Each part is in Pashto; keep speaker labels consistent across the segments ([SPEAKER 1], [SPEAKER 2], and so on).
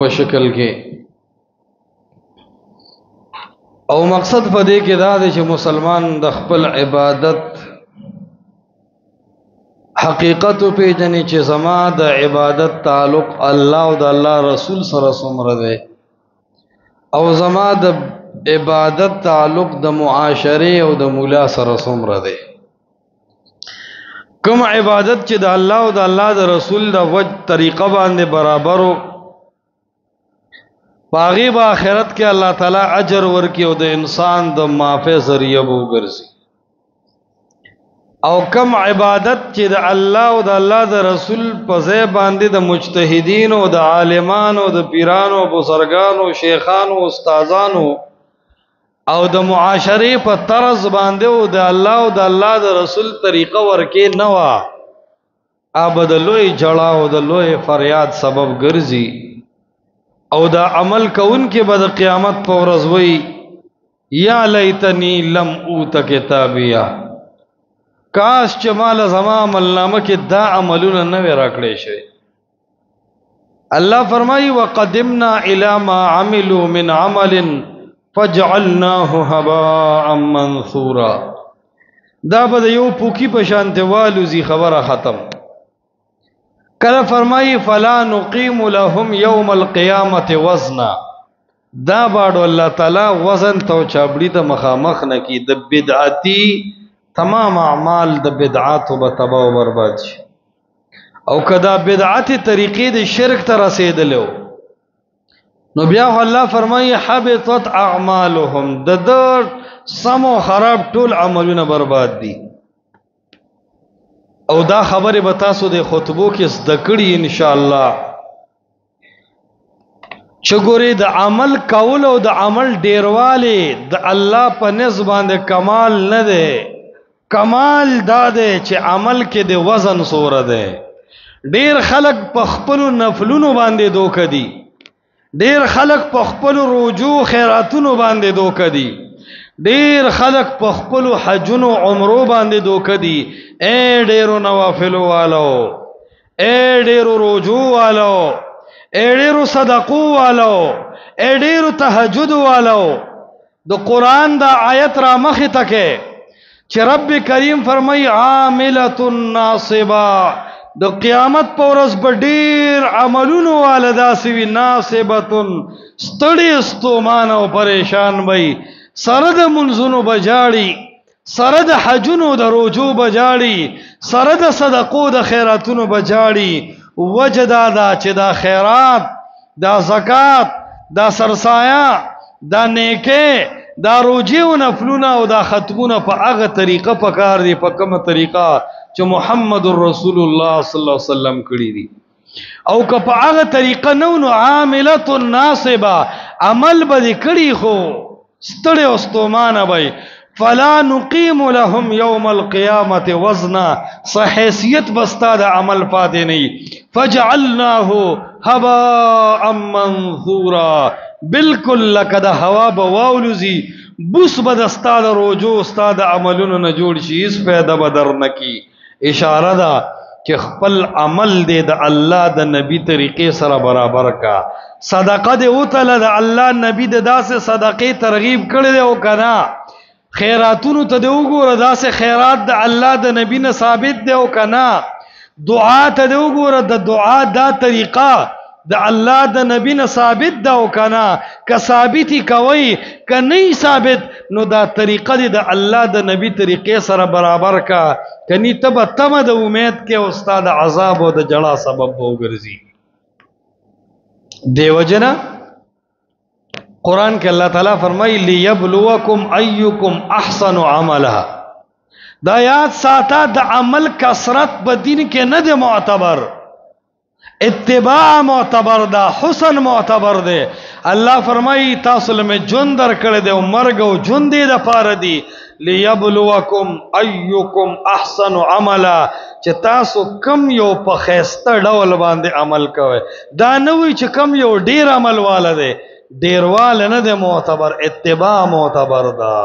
[SPEAKER 1] په شکل کې او مقصد په دې کې دا دی چې مسلمان د خپل عبادت حقیقت پیژني چې زما د عبادت تعلق الله او د الله رسول سره څومره دی او زما د عبادت تعلق د معاشره او د مولا سره څومره دی. کوم عبادت چې د الله او د الله د رسول د وجه طریقه باندې برابرو باغی با آخرت کې الله تعالی اجر ورکی او د انسان د معافی ذریعہ وګرځي. او کم عبادت چې د الله او د الله د رسول په ځای باندې د مجتهدین او د عالمانو او د پیرانو او بزرګانو شیخانو او استادانو او د معاشره په طرز باندې او د الله او د الله د رسول طریقه ورکې نه وا ابد لوی جړه او د لوی فریاد سبب ګرځي او دا عمل کون کې بد قیامت په ورځ وای یا لیتنی لم اوت کتابیا کاش چې مال زما عمل نامه کې دا عملونه نه راکړې شي. الله فرمایي وقدمنا الی ما عملوا من عمل فجعلناه هباء منثورا. دا به یو پوکی په شان دیوالو زی خبره ختم. کله فرمایي فلا نقیم لهم یوم القیامت وزنا. دا باړو الله تعالی وزن تو چابړي ته مخامخ نه کی د بدعتي تمام اعمال د بدعات او تباہ او برباد شي او کدا بدعتي طریقې د شرک ته رسیدلو نو بیا الله فرمایي حبطت اعمالهم د سمو خراب ټول عملونه برباد دي. او دا خبره به تاسو د خطبو کې زده کړئ ان شاء الله چې ګوري د عمل کول او د عمل ډیرواله د الله په نسبت باندې کمال نه ده. کمال دا ده چې عمل کې د وزن سوره ده. ډیر خلق په خپل نفلونو باندې دوک دي. ډیر خلق په خپل رجوع خیراتونو باندې دوک دي. ډیر خلق په خپل حجونو عمرو باندې دوک دي. اے ډیرو نوافلو والو اے ډیرو رجوع والو اے ډیرو صدقو والو اے ډیرو تهجد والو د قران دا آیت را مخه تکه چې رب کریم فرمای عاملۃ ناصبہ د قیامت په ورځ به ډیر عملونو والدا سوي ناصبۃ ستړي ستومان او پریشان وي سره د منځونو بجاړي سره د حجونو د رجوع بجاړي سره د صدقو د خیراتونو بجاړي وجدا دا چې دا خیرات دا زکات دا سرسایا دا نیکه دا روجی و نفلونه او دا ختمونه په هغه طریقه پکار دی په کومه طریقه چې محمد رسول الله صلی الله علیه وسلم کړی دی او که په هغه طریقه نو عاملۃ ناصبہ عمل به کړی خو ستړي او ستومانه وي فلا نقیم لهم یوم القیامت وزنا صحیحیت بستا د عمل پاتې نه فجعلناه هباء منثورا. بالکل لکه د هوا به واولوزي بوس به د استاد روجو استاد عملونو نه جوړ شي هیڅ پیدا بدر نه کی. اشاره ده چې خپل عمل دې د الله د نبی طریقې سره برابر کا. صدقه دې وتله د الله نبی د داسې صدقې ترغیب کړي دی او کنا خیراتونو ته دی وګوره داسې خیرات د الله د نبی نه ثابت دی او کنا دعا ته دی وګوره د دعا دا طریقه د الله د نبی نه ثابت ده او کنا که ثابتی کوي که نه ثابت نو دا طریقه د الله د نبی طریقې سره برابر کا کني تب تم د امید کې استاد عذاب او د جړه سبب وګرځي. دیو جنا قرآن کې الله تعالی فرمایي ليبلوکم ایکم احسن عملا. دا یاد ساته د عمل کثرت په دین کې نه دی معتبر. اتباع معتبر ده حسن معتبر ده. الله فرمایي تاسو له جون در کړه ده او مرګ او جون دې د پاره دي ليبلوکم ایکم احسن عملا چې تاسو کم یو په خسته ډول باندې عمل کوئ. دا نه وي چې کم یو ډیر عمل واله ده ډیروال نه ده معتبر اتباع معتبر ده.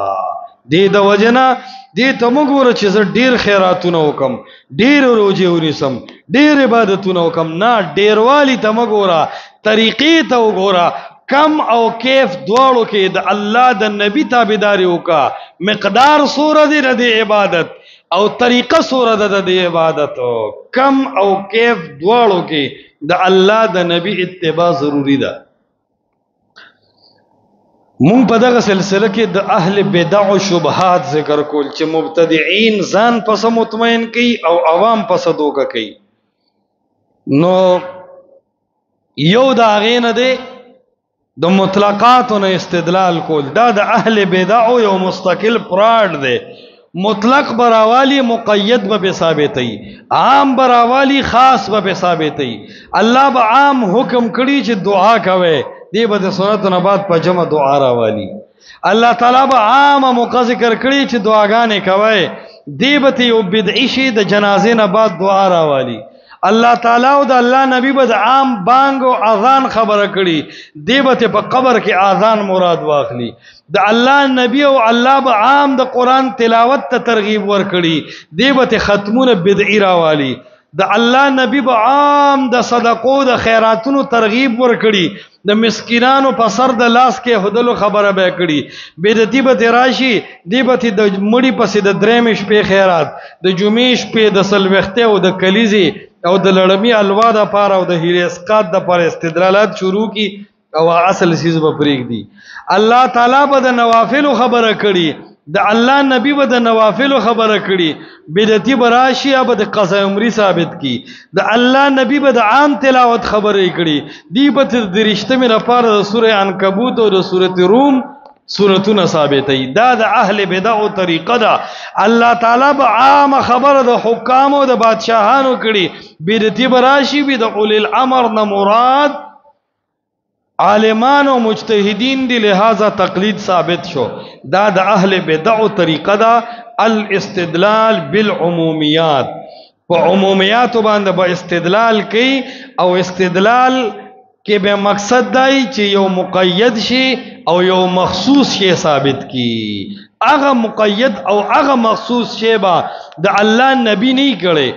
[SPEAKER 1] دې د وجنا دې ته موږ ور چې زه ډیر خیراتونه وکم ډیر روزي ونیسم ډیر عبادتونه وکم نه ډیروالی ته موږ ور طریقې ته وګوره کم او کیف دواړو کې د الله د نبی تابعداري وکا مقدار سوره دی د عبادت او طریقه سوره ده د عبادت کم او کیف دواړو کې د الله د نبی اتباع ضروری ده مونږ په دغه سلسله کې د اهل بدع او شبهات ذکر کول چې مبتدعين ځان پس مطمئن کوي او عوام پس دوکه کوي نو یو دا غینه ده د مطلقاتونو استدلال کول دا د اهل بدع یو مستقل پراډ ده مطلق براوالی مقید به ثابتي عام براوالی خاص به ثابتي الله به عام حکم کړي چې دعا کوي دی به د سنت نه بعد په جمع دعا راوالي الله تعالی به عام موقع ذکر کړي چې دعاګانې کوي دی به یو بدعي شي د جنازې نه بعد دعا راوالي الله تعالی او د الله نبی به د عام بانګ او اذان خبره کړي دی به په قبر کې اذان مراد واخلي د الله نبی او الله به عام د قران تلاوت ته ترغیب ور کړي دی به ختمونه بدعي راوالي د الله نبی به عام د صدقو د خیراتونو ترغیب ور کړي د مسکینانو په سر د لاس کې هدلو خبره به کړي بدعتي به راشي دی به د مړي پسې د درېم شپې خیرات د جمعې شپې د سلوخته او د کلیزي او د لړمی الوا د پاره او د هیرسقات د پر استدلالات شروع کی او اصل چیز به پریک دی الله تعالی به د نوافل خبره کړي د الله نبی به د نوافل خبره کړي بدعتي براشي به د قضا عمرې ثابت کی د الله نبی به د عام تلاوت خبره کړي دی به د رښتمه لپاره د سوره عنکبوت او د سوره روم سورتونه ثابتې دا د اهل بدع او طریقه ده الله تعالی به عام خبره د حکام او د بادشاهانو کړي بدعتي براشي به د اول الامر نه مراد عالمان او مجتهدین دی لہذا تقلید ثابت شو دا د اهل بدع او طریقه ده الاستدلال بالعمومیات په عمومیات باندې به استدلال کوي او استدلال کې به مقصد دی چې یو مقید شي او یو مخصوص شی ثابت کی هغه مقید او هغه مخصوص شی با د الله نبی نه کړي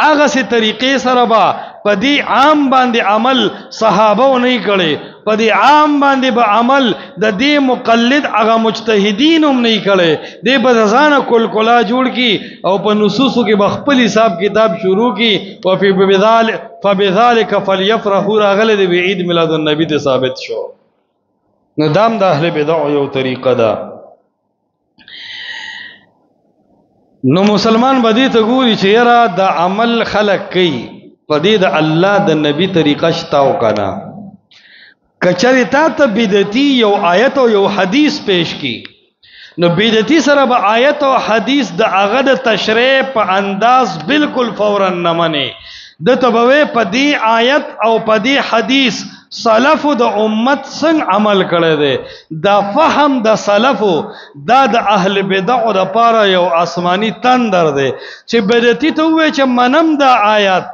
[SPEAKER 1] هغه سي طریقې سره با پدې عام باندې عمل صحابه نه کړي پدې عام باندې به عمل د دې مقلد هغه مجتهدین هم نه کړي دې په ځانه کل کلا جوړ کی او په نصوصو کې بخپل حساب کتاب شروع کی او فبذلك فليفرحوا راغله د عید میلاد النبی ته ثابت شو نو دام د اهل بدع یو طریقه ده نو مسلمان بدی ته ګوري چې یاره د عمل خلق کوي پدې د الله د نبی طریقه شتاو کنه کچری تا ته بدعتي یو آیت او یو حدیث پیش کی نو بدعتي سره به آیت او حدیث د هغه د تشریح په انداز بالکل فورا نه مني د تبوي پدې آیت او پدې حدیث سلف د امت څنګه عمل کړي دي دا فهم د سلفو دا د اهل بدع د پاره یو آسمانی تندر دی چې بدعتي ته وې چې منم دا آیت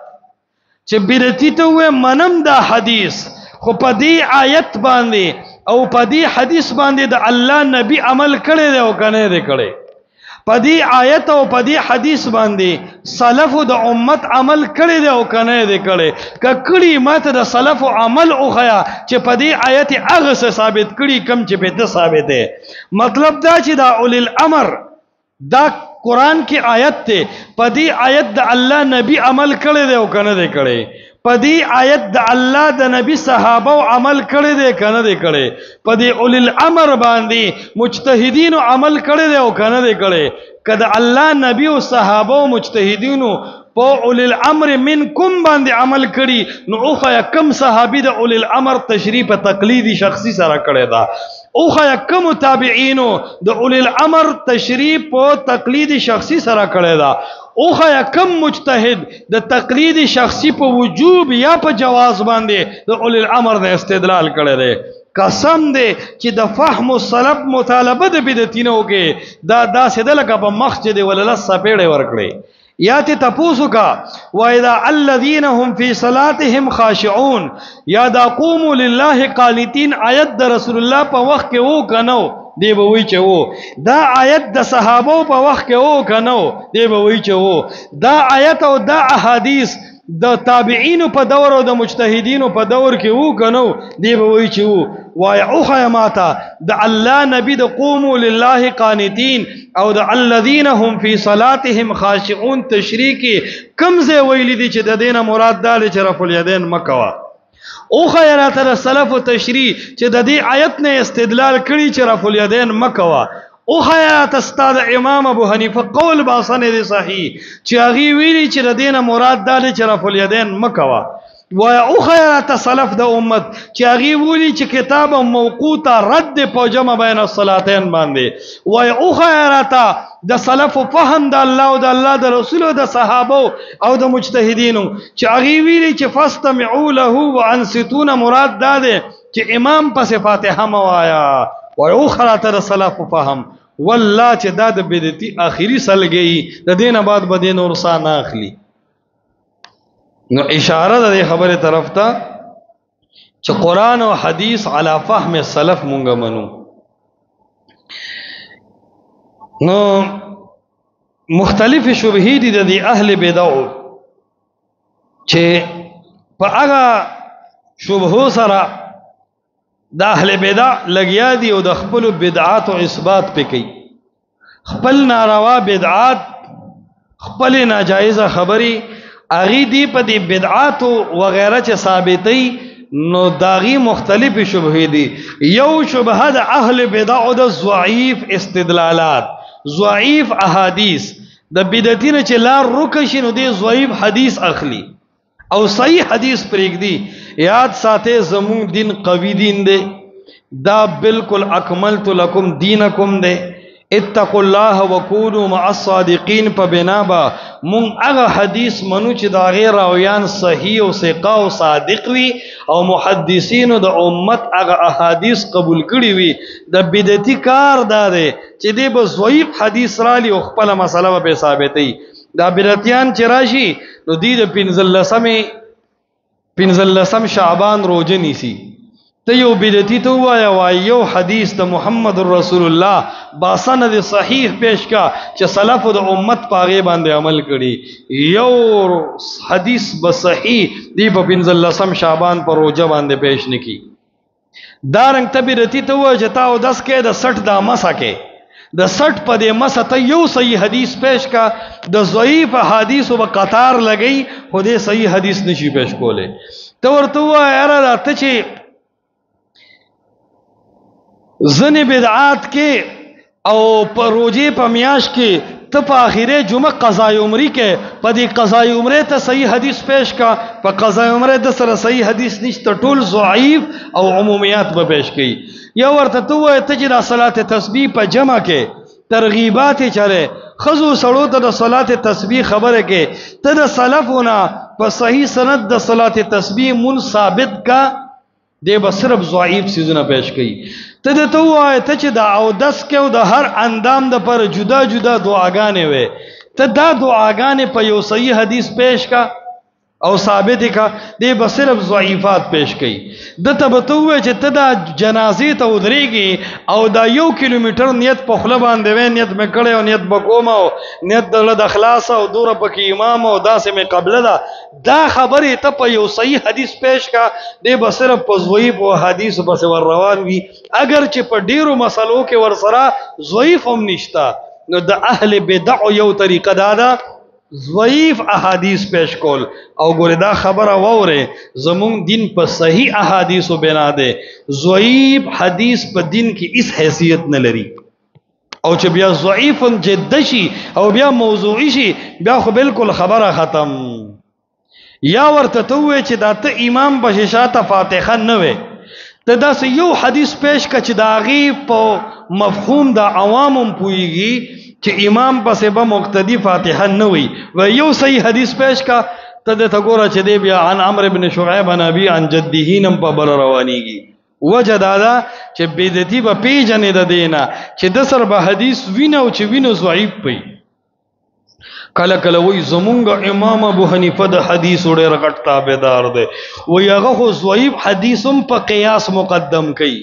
[SPEAKER 1] چې بدعتي ته وې منم دا حدیث خو په دې آیت باندې او په دې حدیث باندې د الله نبی عمل کړي دی او کنه دی کړي په دې آیت او په دې حدیث باندې سلف د امت عمل کړي دی او کنه دی کړي ککړي ماته د سلف عمل او خیا چې په دې آیت هغه ثابت کړي کم چې به ته ثابت دی مطلب دا چې دا اول الامر دا قران کې آیت ته په دې آیت د الله نبی عمل کړي دی او کنه دی کړي پدی آیت د الله د نبی صحابه عمل کړي دي کنه دي کړي پدی اول الامر باندې مجتهدین عمل کړي دي او کنه دي کړي کله الله نبی او صحابه او مجتهدین په اول الامر منکم باندې عمل کړي نو اوخه کم صحابي د اول الامر تشریح تقلیدی شخصي سره کړي دا اوخه کم تابعین د اول الامر تشریح په تقلیدی شخصي سره کړي دا اوخه کم مجتهد د تقلیدی شخصی په وجوب یا په جواز باندې د اول الامر د استدلال کړي دي قسم دی چې د فهم السلف مطالبه د بدعتینو کې دا سدلکه په مسجد ولله سپېړې ورکړي یا ته تاسو کا واذا الذين هم في صلاتهم خاشعون یا دا قوموا لله قانتين آیت د رسول الله په وخت کې وو کنو دی به وی چې وو دا آیت د صحابه په وخت کې وو کنو دی به وی چې وو دا آیت او دا احادیث د تابعین په دور او د مجتهدین په دور کې وو کنو دی به وی چې وو وای او خیماتا د الله نبی د قوموا لله قانتين او د الذين هم في صلاتهم خاشعون تشریکی کمزه ویل دي چې د دینه مراد دال چې رفع الیدین مکوا او خیرات السلف تشریح چې د دې آیت نه استدلال کړي چې رفع الیدین مکوا او خیرات استاد امام ابو حنیفه قول باسن دي صحیح چې هغه ویلي چې د دینه مراد دال چې رفع الیدین مکوا و او خیرات سلف د امت چې هغه ویلي چې کتاب موقوته رد په جمع بین الصلاتین باندې و او خیرات د سلف فهم د الله او د الله د رسول او د صحابه او د مجتهدینو چې هغه ویلي چې فاستمعوا له وانصتون مراد ده چې امام پس فاتحه موایا و او خیرات د سلف فهم والله چې دا د بدعتي اخیری سلګي د دینه بعد بدین اور سان اخلي نو اشاره د خبره طرف ته چې قران او حدیث علی فهم السلف مونږ منو نو مختلف شبهې دي د اهل بدع چې په هغه شبهو سره د اهل بدع لګیا دي او د خپل بدعات او اثبات پې کوي خپل ناروا بدعات خپل ناجایزه خبري اغي دی په دې بدعات او غیره چې ثابتې نو داغي مختلف شبهې دي یو شبهه د اهل بدع او د ضعیف استدلالات ضعیف احادیث د بدعتین چې لار رکشي نو دی ضعیف حدیث اخلي او صحیح حدیث پرېږدي یاد ساته زمون دین قوی دین دی دا بالکل اکملت لکم دینکم دی اتقوا الله وكونوا مع الصادقين په بنا با مون هغه حدیث منو چې دا غیر راویان صحیح او ثقه او صادق وي او محدثین د امت هغه احادیث قبول کړي وي د بدعتي کار داره چې دی به ضعیف حدیث را لي او خپل مسله به ثابتي دا بدعتيان چې راشي نو دی د 15 شعبان روزه نیسي ته یو بدعتي ته وایا یو حدیث د محمد رسول الله باسند صحیح پیش کا چې سلف د امت پاغه باندې عمل کړي یو حدیث به صحیح دی په 15 شعبان پر روزه باندې پیش نکي دارنګ ته بدعتي ته وای چې تاو 10 کې د 60 د مسا کې د 60 په دې مسا ته یو صحیح حدیث پیش کا د ضعیف حدیث او قطار لګی خو دې صحیح حدیث نشي پیش کوله ته ورته وای یاره ته چې زنی بدعات کې او په روزه په میاش کې ته په اخیره جمعه قضای عمره کې په دې قضای عمره ته صحیح حدیث پیش کا په قضای عمره د سره صحیح حدیث نشته ټول ضعیف او عمومیات به پیش کړي یو ورته ته وای ته چې د صلات تسبیح په جمع کې ترغیبات چره خذو سړو ته د صلات تسبیح خبره کې ته د سلفونه په صحیح سند د صلات تسبیح مون ثابت کا دی به صرف ضعیف سيزونه پیش کړي ته د تو وای ته چې دا او 10 کې او د هر اندام د پر جدا جدا دعاګانې وي ته دا دعاګانې په یو صحیح حدیث پیش کا او ثابت کا دی به صرف ضعیفات پیش کړي د ته تو وای چې ته دا جنازې ته ودرېږي او دا 1 کیلومتر نیت په خپل باندې وې نیت مې کړې او نیت بکوم او نیت د اخلاص او دوره پکې امام او داسې مې قبله دا خبره ته په یو صحیح حدیث پیش کا دی به صرف په ضعیف او حدیث بس ور روان وي اگر چې په ډیرو مسلو کې ور سره ضعیف هم نشتا نو د اهل بدع یو طریقه دا ضعیف احادیث پیش کول او ګوره دا خبره ووره زمون دین په صحیح احادیثو بنا ده ضعیف حدیث په دین کې اس حیثیت نه لري او چې بیا ضعیف جد شي او بیا موضوعي شي بیا خو بالکل خبره ختم یا ورته ته وې چې دا ته امام بششاته فاتحه نه وې ته دا یو حدیث پیش کا چې دا غي په مفهوم د عوامم پويږي چې امام پسې به مقتدی فاتحه نه وي و یو صحیح حدیث پیش کا ته د تګوره چې دی بیا عن عمرو بن شعيب عن ابي عن جده نم په بر روانيږي وجه دادا چې بدعتي به پیژنې د دینه چې د سر به حدیث وینه او چې وینه ضعیف پي کله کله وای زمونږ امام ابو حنیفه د حدیث ډېر غټ تابعدار دی وای هغه خو ضعیف حدیثم په قیاس مقدم کوي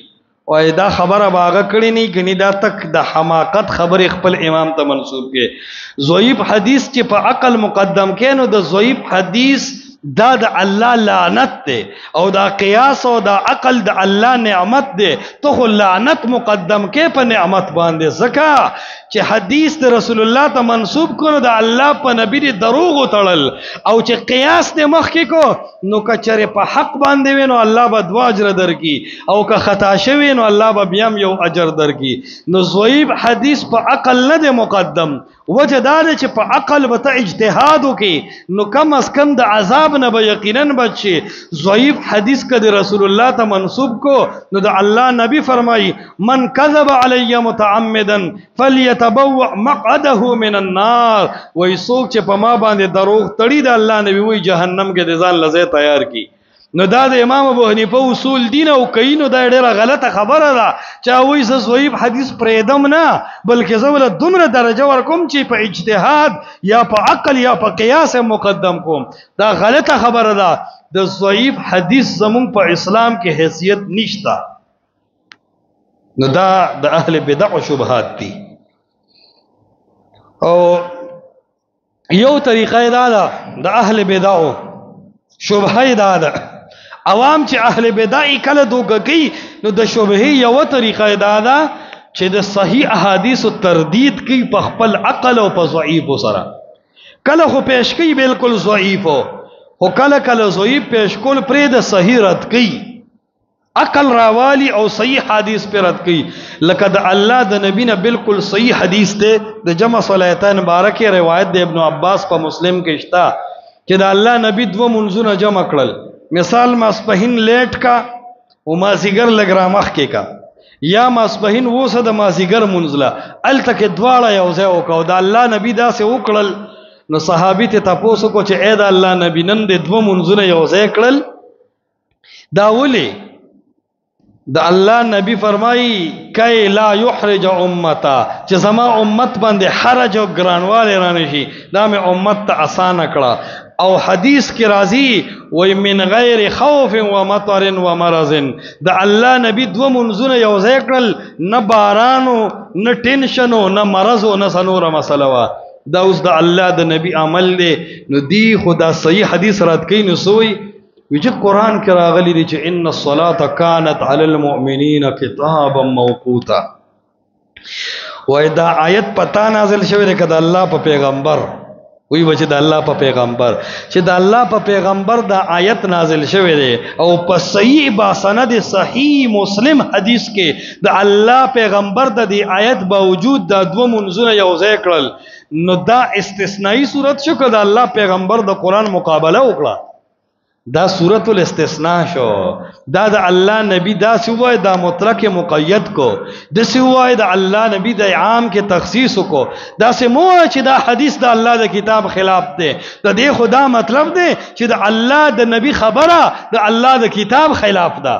[SPEAKER 1] وای دا خبره باغه کړی نه کني دا تک د حماقت خبر خپل امام ته منسوب کې ضعیف حدیث چې په عقل مقدم کینو د ضعیف حدیث دا د الله لعنت دی او دا قیاس او دا عقل د الله نعمت دی. ته خو لعنت مقدم کې په نعمت باندې، ځکه چې حدیث د رسول الله ته منسوب کړو د الله په نبی دی دروغ وتړل، او چې قیاس دې مخکې کو نو کچره په حق باندې وینو الله به 2 اجر درکې، او که خطا شوی نو الله به بیا یو اجر درکې. نو ضعیف حدیث په عقل نه دی مقدم، وجه دا ده چې په عقل به ته اجتهاد وکې نو کم از کم د عذاب نه به یقینا بچ شي. ضعیف حدیث که د رسول الله ته منسوب کو نو د الله نبی فرمایي من کذب علی متعمدا فلیتبوأ مقعده من النار. وای څوک چې په ما باندې دروغ تړي د الله نبی وای جهنم کې د ځان لزه تیار کی. نو دا د امام ابو حنیفه اصول دین او کینو دا ډیره غلطه خبره ده چې وای ز ضعیف حدیث پرېدم نه، بلکې زول دومره درجه ورکوم چې په اجتهاد یا په عقل یا په قیاس مقدم کوم. دا غلطه خبره ده. د ضعیف حدیث زمون په اسلام کې حیثیت نشته. نو دا د اهل بدع او شبهات دي. او یو طریقه دا ده د اهل بدع او شبهه دا ده عوام چې اهل بدع کله دوکه کوي نو د شبهه یو طریقه دا ده چې د صحیح احادیث تردید کوي په خپل عقل او په ضعیف سره. کله خو پیش کوي بالکل ضعیف او کله کله ضعیف پیش کول پرې د صحیح رد کوي، عقل راوالی او صحیح حدیث پر رد کوي. لکه د الله د نبی نه بالکل صحیح حدیث ته د جمع صلاتین مبارکه روایت د ابن عباس په مسلم کې شته چې د الله نبی 2 منځونه جمع کړل. مثال ماسپهین لیټ کا او مازیګر لګرامخ کې کا، یا ماسپهین وسه د مازیګر منځله التکه دواړه یو ځای وکاو. د الله نبی داسې وکړل نو صحابي ته تاسو کو چې اې د الله نبی نن د 2 منځونه یو ځای کړل دا ولي؟ د الله نبی فرمایي کای لا یحرج امتا، چې زما امت باندې حرج او ګرانواله رانه شي، دا مې امت ته آسان کړه. او حدیث کی راضی وی من غیر خوف و مطر و مرض. د الله نبی 2 منځونه یو ځای کړل، نه بارانو نه ټینشنو نه مرضو نه سنوره مسله وا. دا اوس د الله د نبی عمل دی. نو دی خدا صحیح حدیث رات کوي نو سوی وی چې قرآن کې راغلی دی چې ان الصلاة كانت على المؤمنین کتابا موقوتا. وای دا آیت پتا نازل شوی دی کده الله په پیغمبر، وی بچ د الله په پیغمبر، چې د الله په پیغمبر دا آیت نازل شوی دی او په صحیح با سند صحیح مسلم حدیث کې د الله پیغمبر د دې آیت باوجود د 2 منځونه یو ځای کړل. نو دا استثنایی صورت شو که د الله پیغمبر د قرآن مقابله وکړه، دا صورت الاستثناء شو. دا د الله نبی دا سوای دا مطلق مقید کو، د سوای د الله نبی د عام کې تخصیص کو. دا سمو چې دا حدیث د الله د کتاب خلاف دی. د دې خدا مطلب دی چې د الله د نبی خبره د الله د کتاب خلاف ده.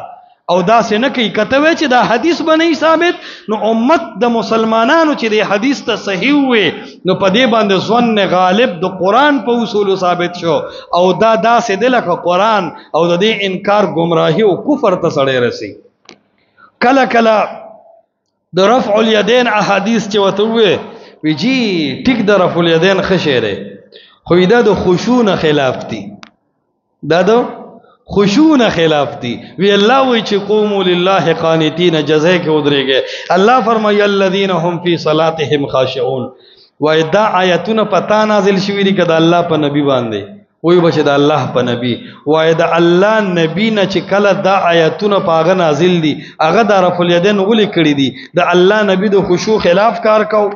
[SPEAKER 1] او دا څه نه کوي کته وی چې دا حدیث باندې ثابت نو امت د مسلمانانو چې د حدیث ته صحیح وي نو په دې باندې ځوان غالب د قران په اصول ثابت شو. او دا داسې د لکه قران او د دې انکار گمراهي او کفر ته سړی رسی. کله کله د رفع الیدین احادیث چې وته وی جی ټیک د رفع الیدین خشره خو دا د خشوع خلاف دي، دا د خشوع خلاف دي. وی الله وی چې قوموا لله قانتين جزاء کې ودرېږي. الله فرمایي الذين هم في صلاتهم خاشعون. وای دا آیتونه پتا نازل شوی دي کده الله په نبی باندې، وی بچ د الله په نبی. وای د الله نبی نه چې کله دا آیتونه پاغه نازل دي هغه د رفع الیدین ولي کړی دي، د الله نبی د خشوع خلاف کار کو.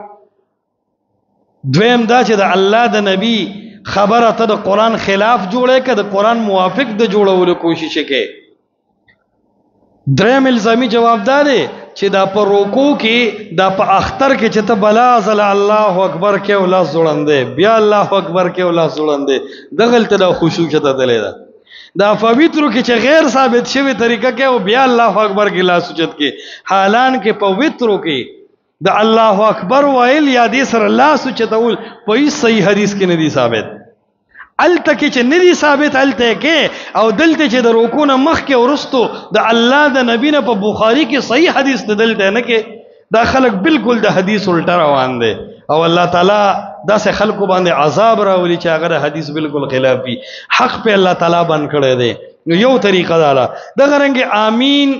[SPEAKER 1] دویم دا چې د الله د نبی خبره ته د قرآن خلاف جوړه که د قرآن موافق د جوړولو کوشش کې. دریم الزامی جواب دی چې دا په روکو کې دا په اختر کې چې ته بلا زل الله اکبر کې او لاس جوړندې بیا الله اکبر کې او لاس جوړندې دغلته د خشوع چته دلې ده. دا پویترو کې چې غیر ثابت شوی طریقه کې او بیا الله اکبر کې لاس اوچت کې، حالان کې پویترو کې د الله اکبر ویل یا دې سره لاس اوچتول په صحیح حدیث کې نه دي ثابت. الته کې چې نه دي ثابت الته کې او دلته چې د رکوع نه مخکې ورستو د الله د نبی نه په بخاری کې صحیح حدیث دلته نه کې. دا خلک بالکل د حدیث الټا روان دي او الله تعالی داسې خلکو باندې عذاب راولي چې هغه د حدیث بالکل خلاف وي حق په الله تعالی باندې کړی دی نو یو طریقه دا دغه رنګ آمین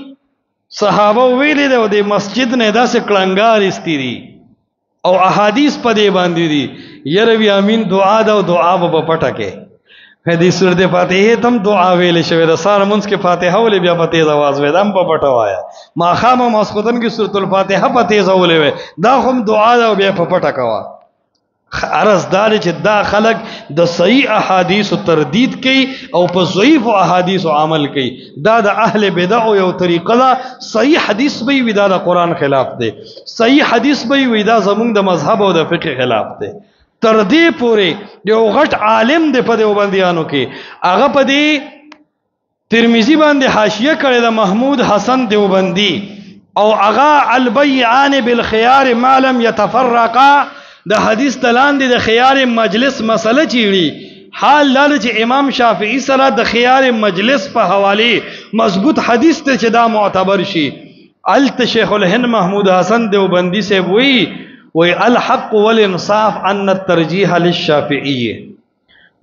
[SPEAKER 1] صحابه ویلي دی او د مسجد نه داسې کړنګار ایستي دي او احادیث په دې باندې دي یره وی امین دعا دا او دعا په پټه کې حدیث سورۃ فاتحه تم دعا ویل شوی د سار منځ کې فاتحه ولې بیا په تیز आवाज وې دم په پټه وایا ما خام مسخوتن کې سورۃ الفاتحه په تیز ولې وې دا هم دعا دا بیا په پټه کوا عرض دار چې دا خلق د صحیح احادیث تردید کوي او په ضعیف احادیث عمل کوي دا د اهل بدع یو طریقه ده صحیح حدیث به وي دا د قران خلاف دی صحیح حدیث به وي دا زمونږ د مذهب او د فقه خلاف دی تر دې پورې یو غټ عالم دی په دیوبندیانو کې هغه په دې ترمذی باندې حاشیه کړی د محمود حسن دیوبندی او هغه البیعان بالخيار ما لم يتفرقا د حدیث تلاندې د خيار مجلس مسله چیړي حال لاله چې امام شافعی سره د خيار مجلس په حواله مضبوط حدیث ته چې دا معتبر شي الت شیخ الهند محمود حسن دیوبندی سے وی الحق والانصاف ان الترجیح للشافعی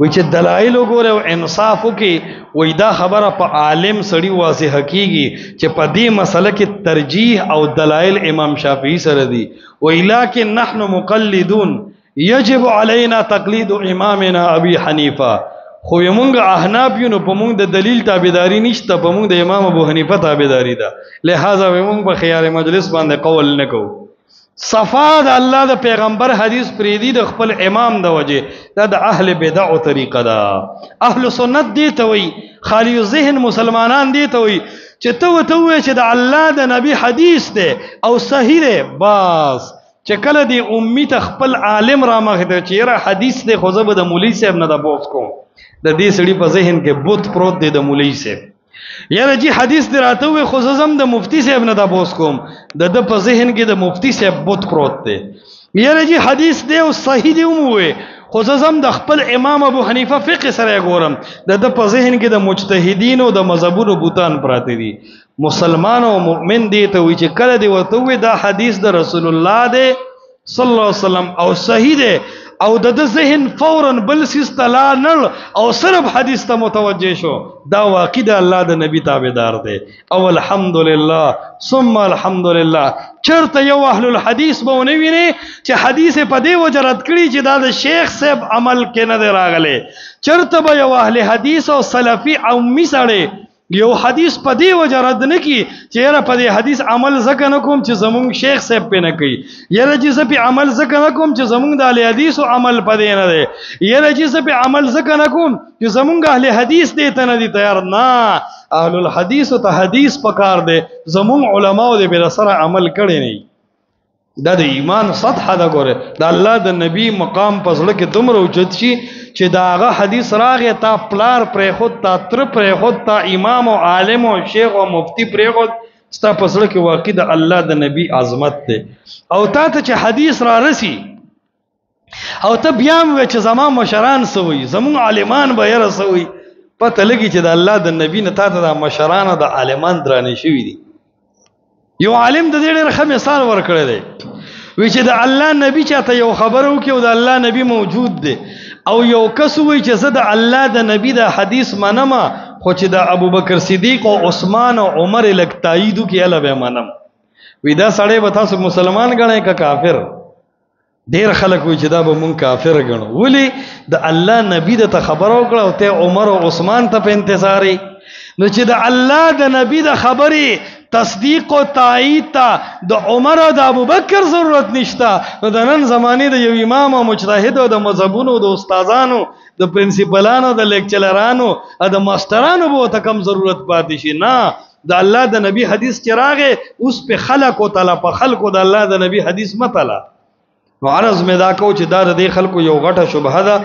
[SPEAKER 1] وی چې دلایل وګوره او انصاف وکي وی دا خبره په عالم سړی واضح کیږي چې په دې مسله کې ترجیح او دلایل امام شافعی سره دي وی لکن نحن مقلدون یجب علینا تقلید امامنا ابي حنیفه خو موږ احناف یو نو په موږ د دلیل تابعداري نشته په موږ د امام ابو حنیفه تابعداري ده لہذا موږ په خيار مجلس باندې قول نه کوو صفا د الله د پیغمبر حدیث پریدي د خپل امام د وجه دا د اهل بدع طریقه ده اهل سنت دي ته وي خالی ذهن مسلمانان دي ته وي چې ته چې د الله د نبی حدیث ده او صحیح ده بس چې کله دی امي ته خپل عالم را مخ ته چیرې حدیث ده خو زه به د مولوی صاحب نه د بوس کوم د دې سړي په ذهن کې بوت پروت دی د مولوی صاحب یاره جی حدیث دی راته وي خو زم د مفتی صاحب نه د بوس کوم د په ذهن کې د مفتی صاحب بوت پروت دی یاره جی حدیث دی او صحیح دی وموي خو زم د خپل امام ابو حنیفه فقه سره ګورم د په ذهن کې د مجتهدین او د مذهبونو بوتان پراته دي مسلمان او مؤمن دی ته وي چې کله دی ورته وي دا حدیث د رسول الله دی صلی الله علیه وسلم او صحیح دی او د ذهن فورا بل سیستلا نل او صرف حدیث ته متوجه شو دا واقع د الله د نبی تابعدار دی او الحمدلله ثم الحمدلله چرته یو اهل الحدیث به ونه ویني چې حدیث په دی وجرت کړي چې دا د شیخ صاحب عمل کې نه راغله چرته به یو اهل حدیث او سلفي او میسړي یو حدیث په دی وجرد نه کی چې یاره په دی حدیث عمل زکه نه کوم چې زمونږ شیخ صاحب په نه کوي یاره چې زه په عمل زکه نه کوم چې زمونږ د اهل حدیث عمل په دی نه دی یاره چې زه په عمل زکه نه کوم چې زمونږ اهل حدیث دی ته نه دي تیار نه اهل الحدیث ته حدیث پکار دی زمونږ علماو دې بل سره عمل کړي نه دا د ایمان سطح دا ګوره د الله د نبی مقام په ځړه کې دومره اوچت شي چې دا هغه حدیث راغی تا پلار پرې خود تا تر پرې خود تا امام او عالم او شیخ او مفتی پرې خود ستا په ځړه کې واقع د الله د نبی عظمت ده او تا ته چې حدیث را رسی او ته بیا مې چې زما مشران سوي زمون عالمان به یې رسوي پته لګي چې د الله د نبی نه تا ته د مشران او د عالمان درانه شوي دي یو عالم د دې ډېر ښه مثال ورکړی دی وی چې د الله نبی چاته یو خبر وکړي او د الله نبی موجود دی او یو کس وی چې زه د الله د نبی د حدیث منم خو چې د ابوبکر صدیق او عثمان او عمر لک تاییدو کې اله به منم وی دا سړی به تاسو مسلمان ګڼئ که کافر ډېر خلک وی چې دا به مونږ کافر ګڼو ولی د الله نبی د ته خبر وکړه او ته عمر او عثمان ته په انتظارې نو چې د الله د نبی د خبرې تصدیق او تایید ته د عمر او د ابوبکر ضرورت نشته نو د نن زمانه د یو امام او مجتهد او د مذهبونو د استادانو د پرنسپلانو د لیکچرانو او د ماسترانو به ته کم ضرورت پاتې شي نه د الله د نبی حدیث چې راغې اوس په خلق او تعالی په خلقو د الله د نبی حدیث متلا نو عرض مې دا کو چې دا د خلکو یو غټه شبهه ده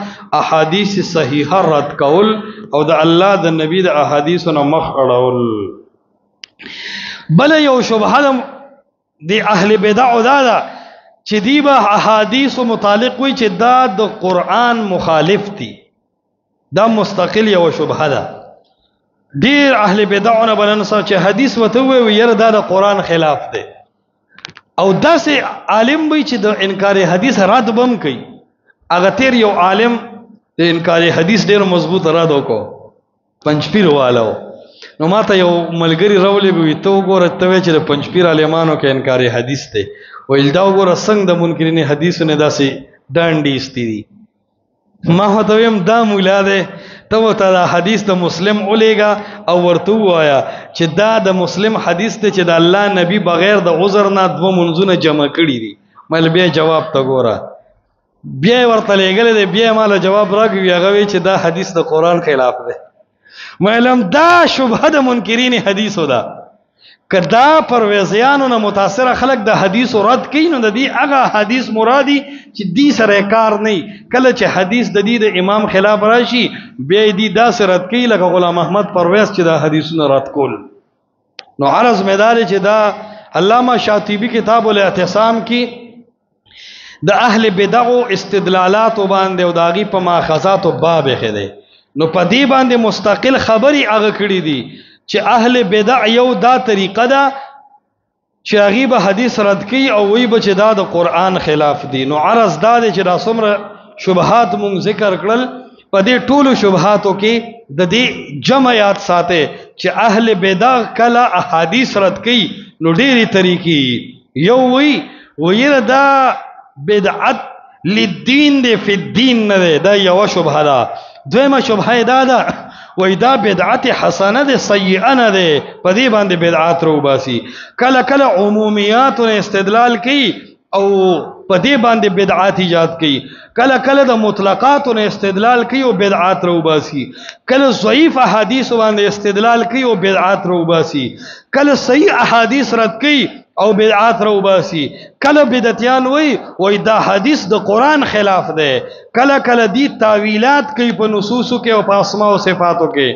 [SPEAKER 1] احادیث صحیحه رد کول او د الله د نبی د احادیثو نه مخ اړول بل یو شبهه د اهل بدع دا ده چې دی به احادیث متعلق وي چې دا د قرآن مخالف دي دا مستقل یو شبهه ده ډیر اهل بدعونه بلنسا چې حدیث وته وي یره دا د قرآن خلاف دی او داسې عالم وي چې د انکار حدیث رد بم کوي هغه تیر یو عالم د انکار حدیث ډیر مضبوط رد وکړو پنځپیر والو نو ماته یو ملګری راولېږي ته وګوره ته وایې چې د پنځپیر عالمانو کې انکار حدیث دی ویل دا وګوره څنګه د منکرین حدیثونه داسې ډانډې ایستي دي ما ورته ویم دا مولا دی ته ورته دا حدیث د مسلم ولیږه او ورته ووایه چې دا د مسلم حدیث دی چې د الله نبی بغیر د عذر نه 2 منځونه جمع کړي دي مل بیا جواب ته ګوره بیا ورته لېږلی دی بیا ماله جواب راکوي هغه وایي چې دا حدیث د قرآن خلاف دی معلوم دا شبهه د منکرین حدیثو ده که دا پرویزیانو نه متاثره خلق د حدیثو رد کوي نو د دې هغه حدیث مرادي چې دې سره کار نه کله چې حدیث د دې د امام خلاف راشي بیا دې داسې رد کوي لکه غلام احمد پرویز چې دا حدیثونه رد کول نو عرض میدار چې دا علامه شاطبی کتاب الاعتصام کې د اهل بدعو استدلالات باندې او د هغې په ماخذاتو باب یې دی نو په دې باندې مستقل خبري هغه کړي دي چې اهل بدع یو دا طریقه ده چې هغې به حدیث رد کوي او وی به چې دا د قرآن خلاف دي نو عرض دا دی چې دا څومره شبهات مونږ ذکر کړل په دې ټولو شبهاتو کې د دې جمع یاد ساتئ چې اهل بدع کله احادیث رد کوي نو ډېرې طریقې یو وی دا بدعت للدین دی فی الدین نه دی دا یوه شبهه ده دویمه شبهه دا ده وای دا بدعت حسنه ده سیئه نه ده په دې باندې بدعات روباسي کله کله عمومیات استدلال کوي او په دې باندې بدعات ایجاد کوي کله کله د مطلقات استدلال کوي او بدعات روباسي کله ضعیف احادیث باندې استدلال کوي او بدعات روباسي کله صحیح احادیث رد کوي او بدعات روباسي کله بدعتيان وای دا حدیث د قرآن خلاف ده کله کله دی تعویلات کوي په نصوصو کې او په اسماء او صفاتو کې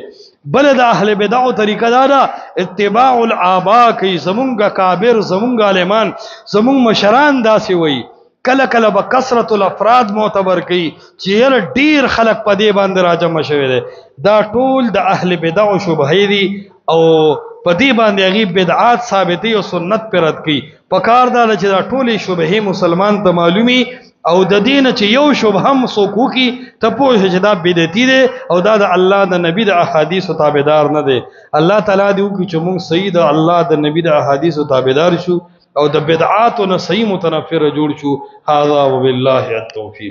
[SPEAKER 1] بل د اهل بدعو طریقه دا ده اتباع الآباء کوي زمونږ کابر زمونږ عالمان زمونږ مشران داسې وای کله کله به کثرت الافراد معتبر کوي چې ډیر خلق په دې باندې راجمع شوی دی دا ټول د اهل بدعو شبهې دي او په دې باندې هغې بدعات ثابتې او سنت پرې رد کوي پکار دا ده چې دا ټولې شبهې مسلمان ته معلومي او د دې نه چې یو شبهه هم څوک وکړي ته پوه شې چې دا بدعتي دی او دا د الله د نبي د احادیثو تابعدار نه دی الله تعالی دې وکړي چې موږ صحیح د الله د نبي د احادیثو تابعدار شو او د بدعاتو نه صحیح متنفره جوړ شو هذا وبالله التوفیق